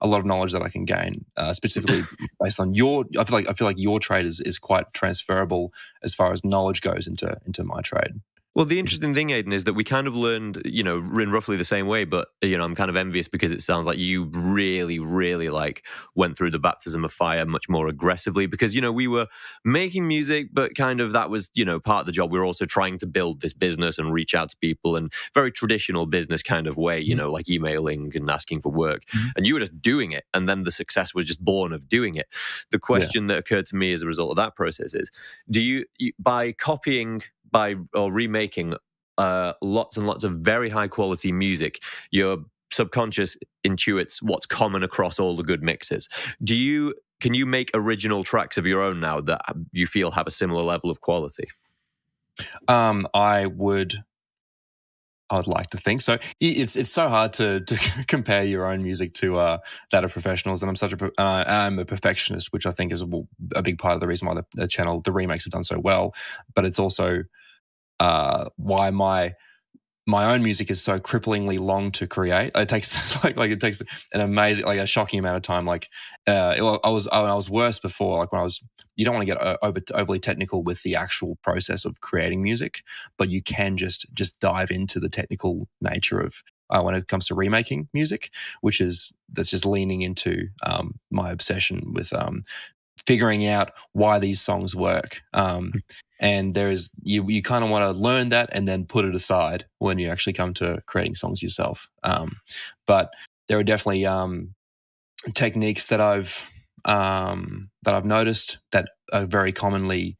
B: knowledge that I can gain, specifically based on your. I feel like your trade is quite transferable as far as knowledge goes into my trade.
A: Well, the interesting thing, Aiden, is that we kind of learned, in roughly the same way, but, I'm kind of envious because it sounds like you really, really went through the baptism of fire much more aggressively, because, we were making music, but kind of that was, part of the job. We were also trying to build this business and reach out to people, and very traditional business kind of way, like emailing and asking for work. And you were just doing it. And then the success was just born of doing it. The question that occurred to me as a result of that process is, do you by copying or remaking lots and lots of very high quality music, your subconscious intuits what's common across all the good mixes. Can you make original tracks of your own now that you feel have a similar level of quality?
B: I would like to think so. It's so hard to compare your own music to that of professionals, and I'm a perfectionist, which I think is a big part of the reason why the channel, the remakes, have done so well. But it's also why my own music is so cripplingly long to create. It takes it takes an amazing, a shocking amount of time. I was worse before. You don't want to get overly technical with the actual process of creating music, but you can just dive into the technical nature of when it comes to remaking music, that's just leaning into my obsession with figuring out why these songs work. And you kind of want to learn that and then put it aside when you actually come to creating songs yourself. But there are definitely techniques that I've noticed that are very commonly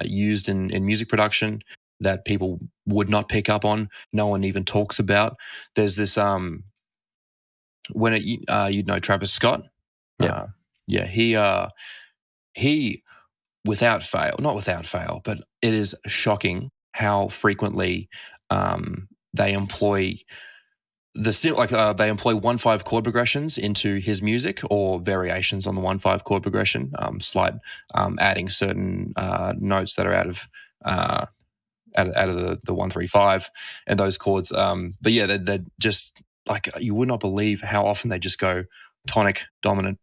B: used in music production that people would not pick up on. No one even talks about. There's this when it you'd know Travis Scott.
A: Yeah.
B: Yeah, he without fail, not without fail, but it is shocking how frequently they employ they employ 1/5 chord progressions into his music, or variations on the 1/5 chord progression, slight adding certain notes that are out of the 1-3-5 and those chords. But yeah, they're just like, you would not believe how often they just go tonic dominant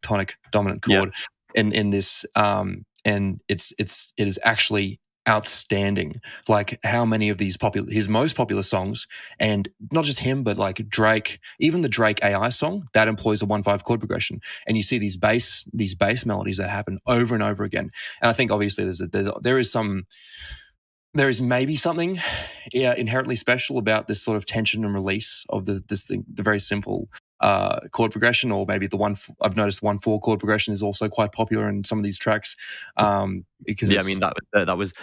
B: chord in this, and it is actually outstanding. Like how many of his most popular songs, and not just him, but like Drake, even the Drake AI song that employs a 1/5 chord progression, and you see these bass melodies that happen over and over again. And I think obviously there is maybe something inherently special about this sort of tension and release of the very simple chord progression, or maybe I've noticed 1/4 chord progression is also quite popular in some of these tracks. Because
A: I mean that was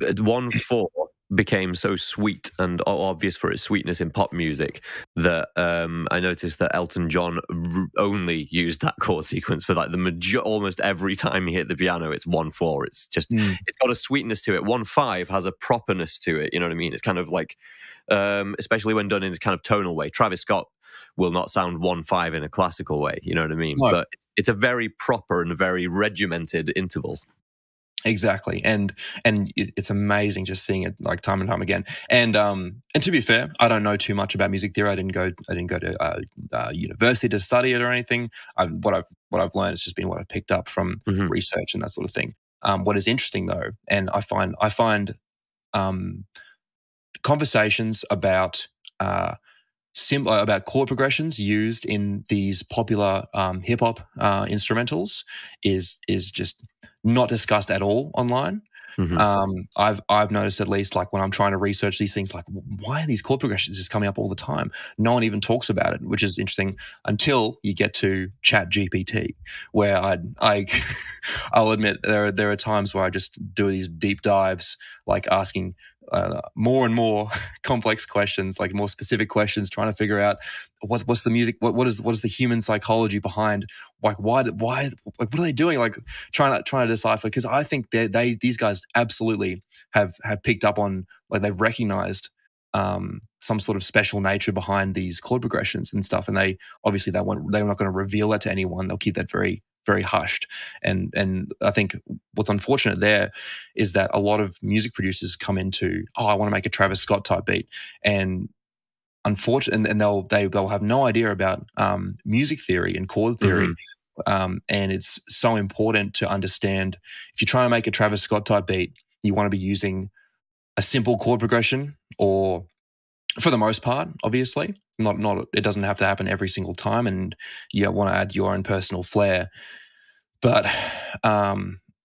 A: 1/4 became so sweet and obvious for its sweetness in pop music that I noticed that Elton John only used that chord sequence for like almost every time he hit the piano. It's 1/4. It's just it's got a sweetness to it. 1/5 has a properness to it. You know what I mean? It's kind of like, especially when done in this kind of tonal way. Travis Scott will not sound 1/5 in a classical way. You know what I mean? No. But it's a very proper and very regimented interval.
B: Exactly, and it's amazing just seeing it like time and time again. And to be fair, I don't know too much about music theory. I didn't go to university to study it or anything. What I've learned has just been what I've picked up from research and that sort of thing. What is interesting though, and I find conversations about about chord progressions used in these popular hip hop instrumentals is just not discussed at all online. I've noticed, at least, like when I'm trying to research these things, like why are these chord progressions just coming up all the time? No one even talks about it, which is interesting until you get to Chat GPT, where I'll admit there are times where I just do these deep dives, like asking more and more complex questions, like more specific questions, trying to figure out what's the music, what is the human psychology behind, like why like what are they doing, like trying to decipher, because I think these guys absolutely have picked up on, like they've recognized some sort of special nature behind these chord progressions and stuff, and they're not going to reveal that to anyone. They'll keep that very, very hushed. And I think what's unfortunate there is that a lot of music producers come into, I want to make a Travis Scott type beat, and unfortunately, and they'll have no idea about music theory and chord theory. And it's so important to understand, if you're trying to make a Travis Scott type beat, you want to be using a simple chord progression, or for the most part, obviously, not it doesn't have to happen every single time, and you want to add your own personal flair. But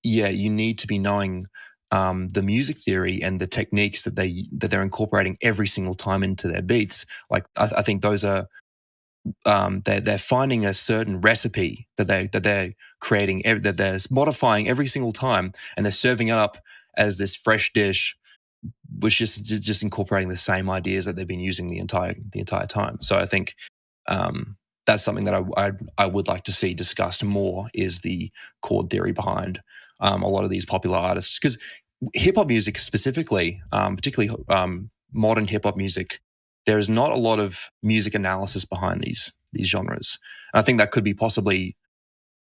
B: you need to be knowing the music theory and the techniques that they're incorporating every single time into their beats. Like I think those are they're finding a certain recipe that they're creating, that they're modifying every single time, and they're serving it up as this fresh dish, which is just incorporating the same ideas that they've been using the entire time. So I think that's something that I would like to see discussed more, is the chord theory behind a lot of these popular artists. Because hip hop music specifically, particularly modern hip hop music, there is not a lot of music analysis behind these genres. And I think that could be possibly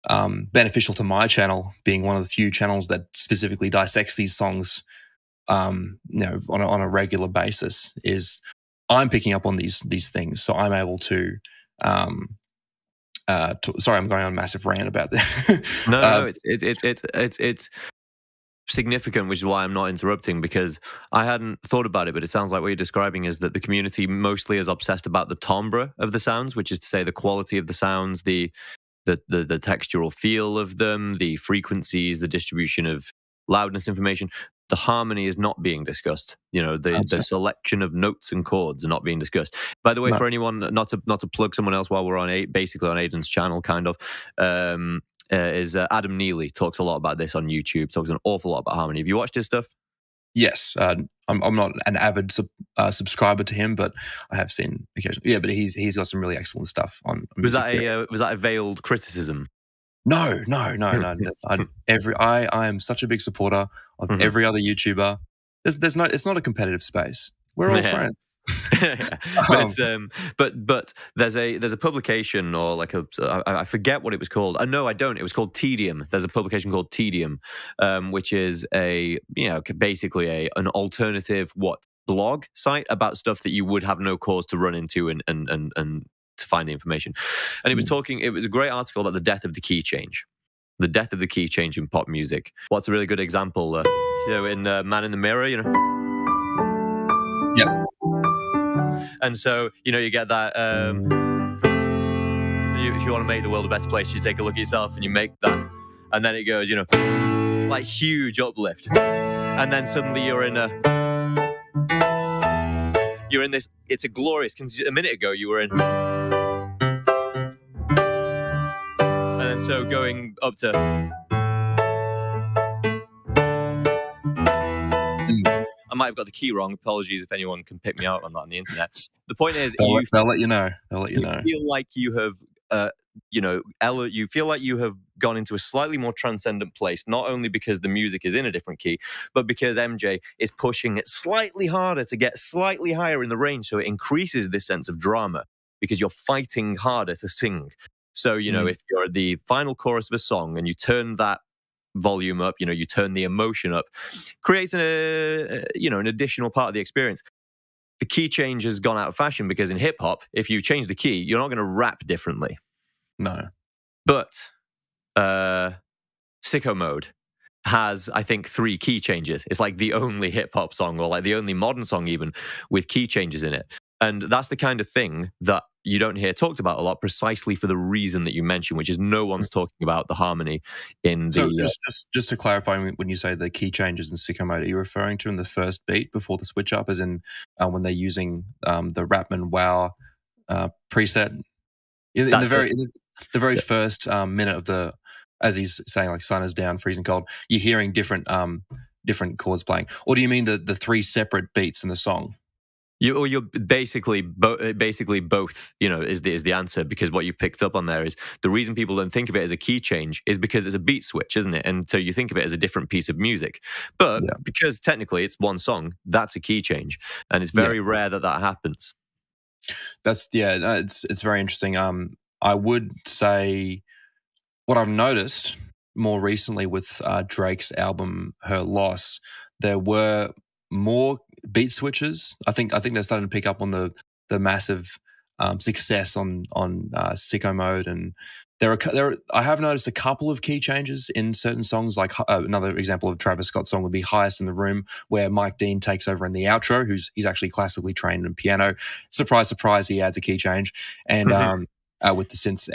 B: beneficial to my channel, being one of the few channels that specifically dissects these songs on a regular basis. Is I'm picking up on these things, so I'm able to. Sorry, I'm going on a massive rant about this.
A: No, it's significant, which is why I'm not interrupting, because I hadn't thought about it, but it sounds like what you're describing is that the community mostly is obsessed about the timbre of the sounds, which is to say the quality of the sounds, the textural feel of them, the frequencies, the distribution of loudness information. The harmony is not being discussed. The selection of notes and chords are not being discussed. By the way, for anyone, not to plug someone else while we're on basically on Aiden's channel, kind of, is Adam Neely talks a lot about this on YouTube. Talks an awful lot about harmony. Have you watched his stuff?
B: Yes, I'm not an avid subscriber to him, but I have seen occasionally. Yeah, but he's got some really excellent stuff on music theory.
A: Was that a veiled criticism?
B: No. I am such a big supporter of every other YouTuber. There's no, it's not a competitive space. We're all friends.
A: But there's a publication, or like I forget what it was called. No, I don't. It was called Tedium. There's a publication called Tedium, which is basically an alternative blog site about stuff that you would have no cause to run into and to find the information. And it was a great article about the death of the key change. The death of the key change in pop music. What's a really good example? In Man in the Mirror,
B: Yeah.
A: And so, you get that, if you want to make the world a better place, you take a look at yourself and you make that. And then it goes, like huge uplift. And then suddenly you're in this, it's a glorious, a minute ago you were in. And then so going up to. I might have got the key wrong. Apologies if anyone can pick me out on that on the internet. The point is,
B: they'll let you know. You
A: feel like you have, you feel like you have gone into a slightly more transcendent place, not only because the music is in a different key, but because MJ is pushing it slightly harder to get slightly higher in the range, so it increases this sense of drama because you're fighting harder to sing. So, if you're at the final chorus of a song and you turn that volume up, you turn the emotion up, creates an additional part of the experience. The key change has gone out of fashion because in hip hop, if you change the key, you're not going to rap differently.
B: No.
A: But Sicko Mode has, I think, 3 key changes. It's like the only hip hop song, or like the only modern song even, with key changes in it. And that's the kind of thing that you don't hear talked about a lot, precisely for the reason that you mentioned, which is no one's talking about the harmony in the...
B: So just to clarify, when you say the key changes in Sicko Mode, are you referring to in the first beat before the switch up, as in when they're using the Rapman Wow preset? In the very first minute of the, as he's saying, like sun is down, freezing cold, you're hearing different chords playing. Or do you mean the 3 separate beats in the song?
A: You're basically both, is the answer, because what you've picked up on there is the reason people don't think of it as a key change is because it's a beat switch, isn't it? And so you think of it as a different piece of music. But because technically it's one song, that's a key change. And it's very rare that happens.
B: It's very interesting. I would say what I've noticed more recently with Drake's album Her Loss, there were more beat switches. I think they're starting to pick up on the massive success on Sicko Mode, and I have noticed a couple of key changes in certain songs. Like another example of Travis Scott's song would be Highest in the Room, where Mike Dean takes over in the outro. He's actually classically trained in piano. Surprise, surprise, he adds a key change, and with the synths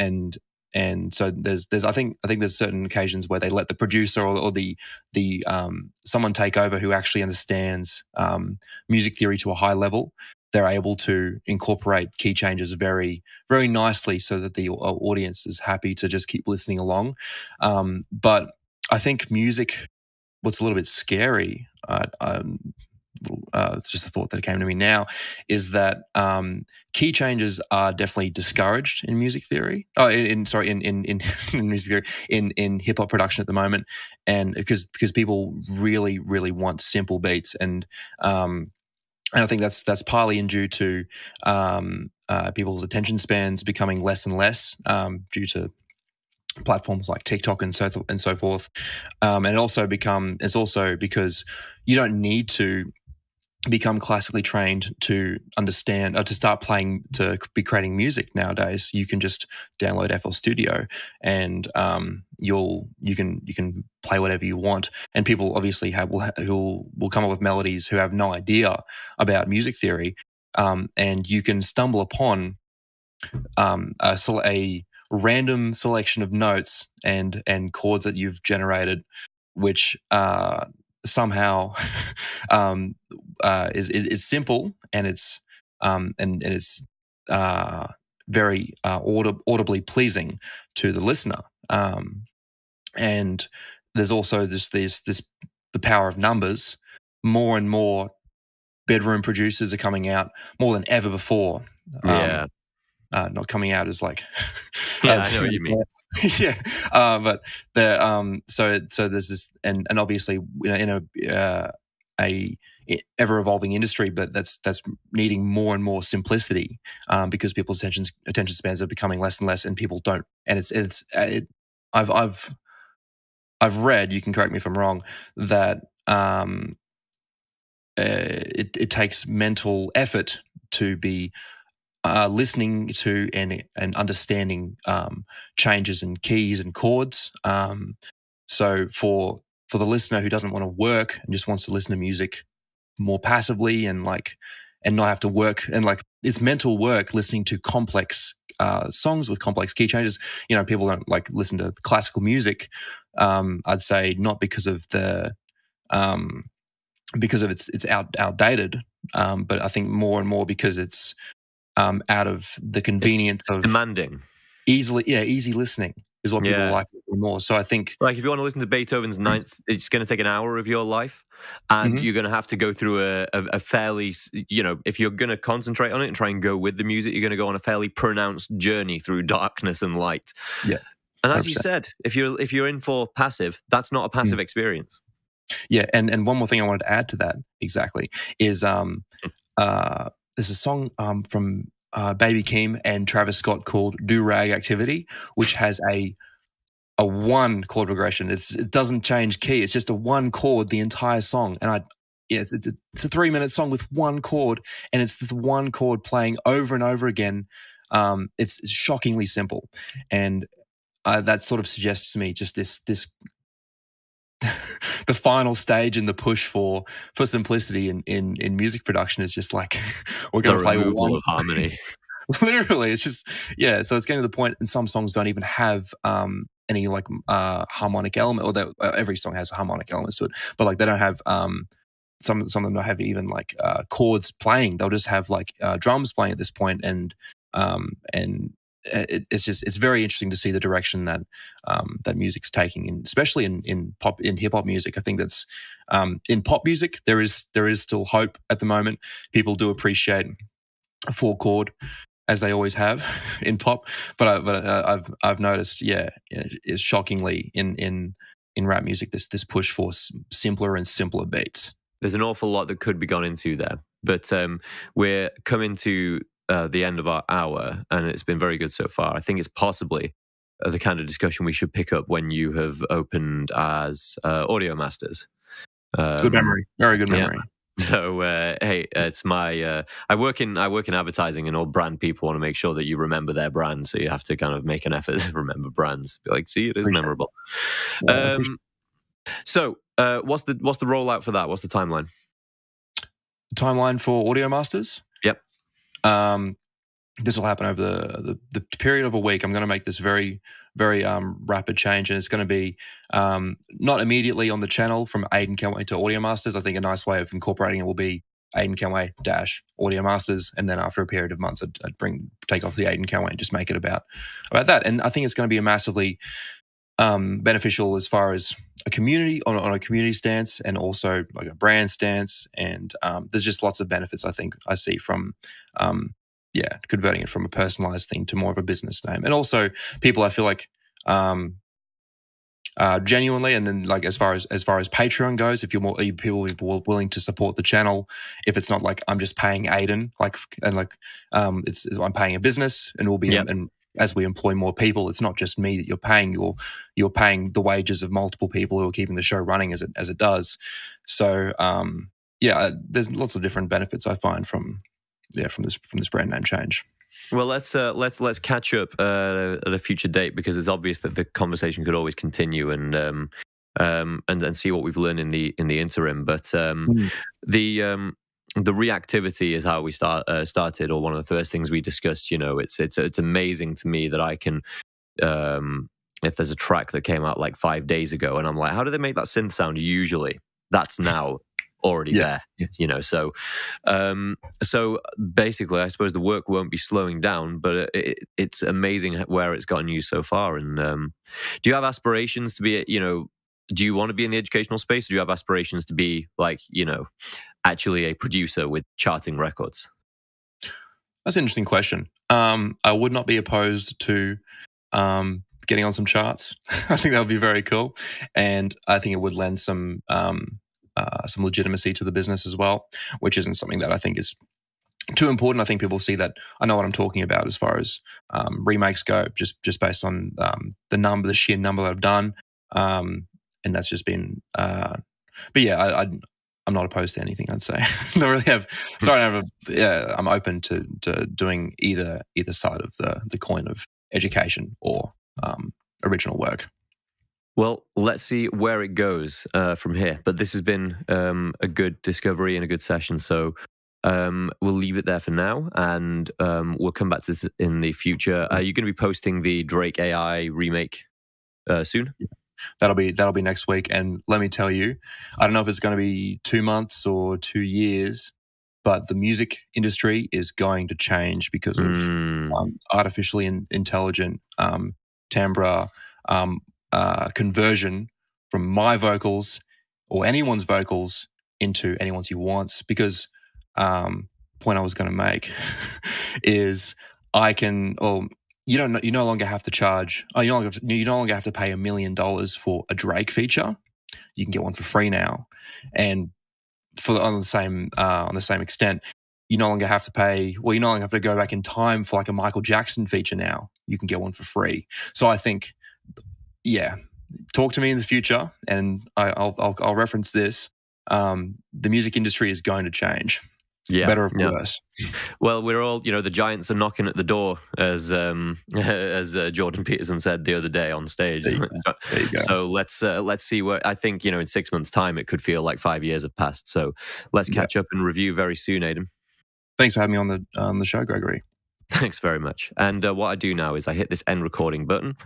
B: and so there's I think there's certain occasions where they let the producer or the someone take over who actually understands music theory to a high level. They're able to incorporate key changes very, very nicely so that the audience is happy to just keep listening along. But I think music, what's a little bit scary, it's just a thought that came to me now, is that key changes are definitely discouraged in music theory. In music theory, in hip hop production at the moment, and because people really, really want simple beats, and I think that's partly due to people's attention spans becoming less and less due to platforms like TikTok and so forth, and it's also because you don't need to become classically trained to understand or to start playing, to be creating music nowadays. You can just download FL Studio and you can play whatever you want, and people obviously will come up with melodies who have no idea about music theory, and you can stumble upon a random selection of notes and chords that you've generated, which somehow is simple, and it's very audibly pleasing to the listener. And there's also the power of numbers. More and more bedroom producers are coming out more than ever before.
A: Yeah.
B: Not coming out as like,
A: yeah, I know what you mean.
B: yeah, but the so there's this, and obviously, in a ever evolving industry, but that's needing more and more simplicity, because people's attention spans are becoming less and less, and people don't. And I've read, you can correct me if I'm wrong, that it takes mental effort to be listening to and understanding changes in keys and chords. So for the listener who doesn't want to work and just wants to listen to music more passively and not have to work, and like, it's mental work listening to complex songs with complex key changes. People don't like listen to classical music. I'd say not because of it's outdated, but I think more and more because it's out of the convenience of
A: demanding,
B: easy listening is what people like more. So I think,
A: like, if you want to listen to Beethoven's Ninth, it's going to take an hour of your life, and you're going to have to go through a fairly, if you're going to concentrate on it and try and go with the music, you're going to go on a fairly pronounced journey through darkness and light.
B: Yeah,
A: and as 100%. You said, if you're in for passive, that's not a passive experience.
B: Yeah, and one more thing I wanted to add to that exactly is there's a song from Baby Keem and Travis Scott called "Do Rag Activity," which has a one chord progression. It doesn't change key. It's just a one chord the entire song. And it's a 3-minute song with one chord, and it's this one chord playing over and over again. It's shockingly simple, and that sort of suggests to me just this the final stage in the push for simplicity in music production is just like, we're going to play one
A: of harmony.
B: Literally, it's just, so it's getting to the point, and some songs don't even have any like harmonic element, or every song has harmonic elements to it, but like they don't have some of them don't have even like chords playing. They'll just have like drums playing at this point, and it's very interesting to see the direction that that music's taking, and especially in hip hop music. I think that's in pop music there is still hope at the moment. People do appreciate a 4-chord, as they always have in pop, but I've noticed, is shockingly in rap music this push for simpler and simpler beats.
A: There's an awful lot that could be gone into there, but we're coming to the end of our hour, and it's been very good so far. I think it's possibly the kind of discussion we should pick up when you have opened as Audio Masters.
B: Good memory, very good memory.
A: Yeah. So hey, it's my I work in advertising, and all brand people want to make sure that you remember their brand, so you have to kind of make an effort to remember brands. Be like, see, it is memorable. So what's the rollout for that? What's the timeline?
B: Timeline for Audio Masters?
A: Yep.
B: This will happen over the period of a week. I'm going to make this very, very rapid change, and it's going to be not immediately on the channel from Aiden Kenway to Audio Masters. I think a nice way of incorporating it will be Aiden Kenway - Audio Masters, and then after a period of months, I'd take off the Aiden Kenway and just make it about that. And I think it's going to be a massively beneficial as far as a community on a community stance, and also like a brand stance. And there's just lots of benefits I think I see from converting it from a personalized thing to more of a business name. And also people, I feel like genuinely, and then like as far as Patreon goes, if people are willing to support the channel, if it's not like I'm just paying Aiden, it's I'm paying a business, and we'll be and as we employ more people, it's not just me that you're paying. You're paying the wages of multiple people who are keeping the show running as it does. So there's lots of different benefits I find from this brand name change.
A: Well, let's catch up at a future date, because it's obvious that the conversation could always continue, and see what we've learned in the interim. But the reactivity is how we started, or one of the first things we discussed. It's amazing to me that I can, if there's a track that came out like 5 days ago, and I'm like, how do they make that synth sound? Usually, that's now already there. So basically, I suppose the work won't be slowing down, but it's amazing where it's gotten you so far. And do you have aspirations to be, do you want to be in the educational space, or do you have aspirations to be like, actually a producer with charting records?
B: That's an interesting question. I would not be opposed to getting on some charts. I think that would be very cool, and I think it would lend some legitimacy to the business as well, which isn't something that I think is too important. I think people see that I know what I'm talking about as far as remakes go, just based on the sheer number that I've done, and that's just been. But yeah, I'm not opposed to anything. I'd say don't really have. Sorry, I have I'm open to doing either side of the coin of education or original work.
A: Well, let's see where it goes from here. But this has been a good discovery and a good session. So we'll leave it there for now, and we'll come back to this in the future. Are you going to be posting the Drake AI remake soon?
B: Yeah. That'll be next week. And let me tell you, I don't know if it's going to be 2 months or 2 years, but the music industry is going to change because of artificially intelligent timbre conversion from my vocals or anyone's vocals into anyone's he wants. Because point I was going to make is you no longer have to charge. You no longer have to pay $1 million for a Drake feature. You can get one for free now, and on the same extent, you no longer have to pay. Well, you no longer have to go back in time for like a Michael Jackson feature now. You can get one for free. So I think, yeah, talk to me in the future, and I'll reference this. The music industry is going to change.
A: Yeah,
B: better or for worse.
A: Well, we're all, the giants are knocking at the door, as Jordan Peterson said the other day on stage.
B: There you go.
A: So let's see where. I think in 6 months' time it could feel like 5 years have passed. So let's catch up and review very soon, Aiden.
B: Thanks for having me on the show, Gregory.
A: Thanks very much. And what I do now is I hit this end recording button,